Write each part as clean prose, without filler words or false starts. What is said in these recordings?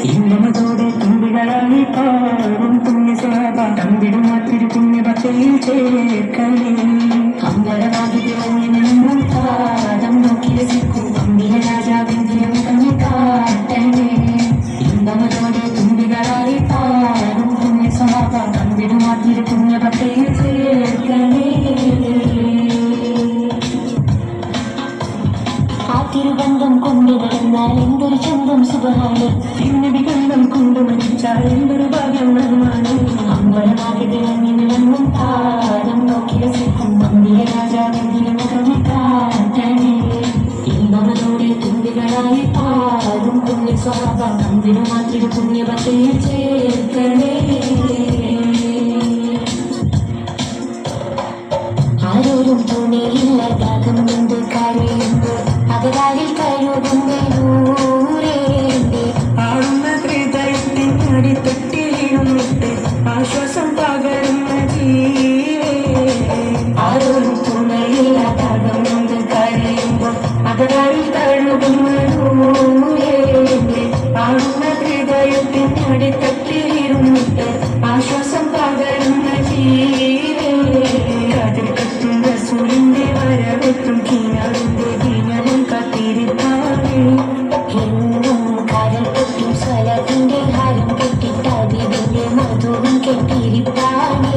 ഇന്നമതോടെ തുമ്പികളായി പാടും പുണ്യസഭ തമ്പിടും മറ്റൊരു പുണ്യഭക്തയിൽ ചേർക്കണേ അമ്പലമാകി തിളങ്ങി നിന്നും പാദം നോക്കി രസിക്കും അമ്പിക രാജാവിന്റെ മുഖമേ കാട്ടണേ ഇന്നമതോടെ തുമ്പികളായി പാടും പുണ്യസഭ തമ്പിടും മറ്റൊരു പുണ്യഭക്തയിൽ ചേർക്കണേ തിരുബന്ധം കൊണ്ടു നടന്നാൽ എന്തൊരു ചന്തം സുഖമാണ് തിരുനബി ബന്ധം കൊണ്ടു മരിച്ചാൽ എന്തൊരു ഭാഗ്യം വരുമാണ് അമ്പലമാകെ തിളങ്ങി നിളങ്ങും പാദം നോക്കി രസിക്കും അമ്പിക രാജാവിന്റെ മുഖമേ കാട്ടണേ ഇന്നമതോടെ തുമ്പികളായി പാടും പുണ്യ സ്വഭാവ തമ്പിനു മാത്രം പുണ്യഭക്തിയിൽ ചേർക്കണേ ആരോരും തുണിയില്ല ദാഹം കൊണ്ട് കരയുമ്പോൾ അകതാരിൽ കഴുകുന്നൂരേന്റെ ആടുന്ന ഹൃദയത്തിൻ അടിത്തൊട്ടിലിരുന്നിട്ട് ആശ്വാസം പകരുന്ന ജീവേ ആരോരും തുണയില്ല ദാഹം കൊണ്ട് കരയുമ്പോൾ അകതാരിൽ കഴുകുന്നൂരേന്റെ ആടുന്ന ഹൃദയത്തിൻ അടിത്തൊട്ടിലിരുന്നിട്ട് ആശ്വാസം പകരുന്ന ജീവേ കതിർക്കത്തും റസൂലിന്റെ വരവെത്തും കീനാറിന്റെ ദീനവും കാത്തിരിപ്പാണ് എന്നും കരൾ പൊട്ടും സ്വലത്തിന്റെ ഹാരം കെട്ടിട്ടതിന്റെ മധുവും കെട്ടിരിപ്പാണ്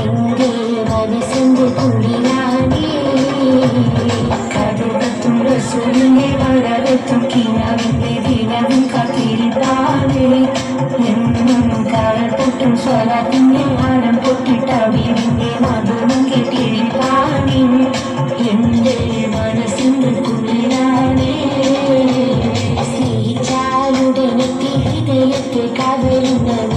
എന്റെ മനസ്സിന്റെ കുളിരാണ് കതിർക്കത്തും റസൂലിന്റെ വരവെത്തും കീനാറിന്റെ ദീനവും കാത്തിരിപ്പാണ് എന്നും കരൾ പൊട്ടും സ്വലത്തിന്റെ ഹാരം പൊട്ടിട്ടതിന്റെ മധുവും കെട്ടിരിപ്പാണ് എന്റെ മനസ്സിന്റെ കുളിരാണ് സ്നേഹിച്ചാലുടനെത്തി ഹൃദയത്തെ കവരുന്നത്